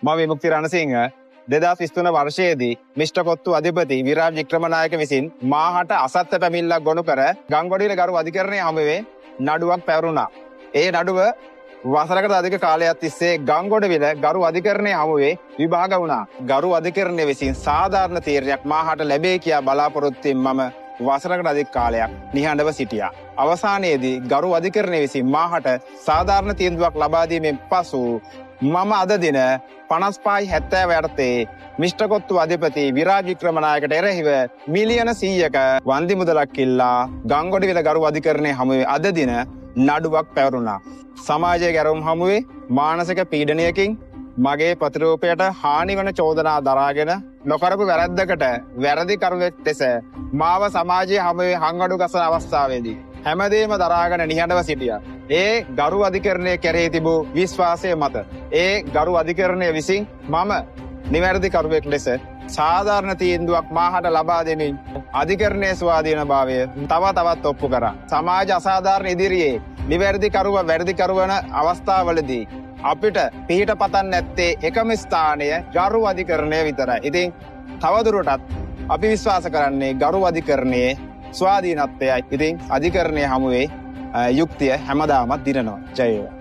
මම විමුක්ති රණසිංහ 2023 වර්ෂයේදී මිෂ්ටර් කොත්තු අධිපති විරාජ් වික්‍රමනායක විසින් මාහට අසත්‍ය පැමිණිල්ලක් ගොනු කර ගංගොඩවිල ගරු අධිකරණයේ හමුවේ නඩුවක් පැවරුණා. ඒ නඩුව වසරකට අධික කාලයක් තිස්සේ ගංගොඩවිල ගරු අධිකරණයේ හමුවේ විභාග වුණා. ගරු අධිකරණය විසින් සාධාරණ තීරණයක් මාහට ලැබේ කියා බලාපොරොත්තු වෙමින් මම වසරකට අධික කාලයක් නිහඬව සිටියා. අවසානයේදී ගරු අධිකරණය විසින් මාහට සාධාරණ තීන්දුවක් ලබා දීමෙන් පසු මම අද දින 55/70 යටතේ මිෂ්ටර් කොත්තු අධිපති විරාජ් වික්‍රමනායකට එරෙහිව මිලියන 100ක වන්දි මුදලක් ඉල්ලා ගංගොඩවිල ගරු අධිකරණයේ හමුවේ අද දින නඩුවක් පැවරුණා. සමාජයේ ගැරවුම් හමුවේ මානසික පීඩනයකින් මගේ ප්‍රතිරූපයට හානි වන චෝදනා දරාගෙන නොකරපු වැරැද්දකට වැරදි කරුවෙක් ලෙස මාව සමාජයේ හමුවේ හංගඩු ගසන අවස්ථාවේදී හැමදේම දරාගෙන නිහඬව සිටියා. ඒ ගරු අධිකරණය කෙරෙහි තිබූ විශ්වාසය මත ඒ ගරු අධිකරණය විසින් මම නිවැරදි කරුවෙක් ලෙස සාධාරණ තීන්දුවක් මාහට ලබා දෙමින් අධිකරණයේ ස්වාධීනභාවය තව තවත් ඔප්පු කරා. සමාජ අසාධාරණ ඉදිරියේ නිවැරදි කරුව වැරදි කරුවන අවස්ථාවලදී අපිට පිහිට පතන් නැත්තේ එකම ස්ථානය ගරු අධිකරණය විතරයි. ඉතින් තවදුරටත් අපි විශ්වාස කරන්නේ ගරු අධිකරණයේ ස්වාධීනත්වයයි. ඉතින් අධිකරණයේ හමුවේ යුක්තිය හැමදාමත් දිනනවා. ජය වේවා.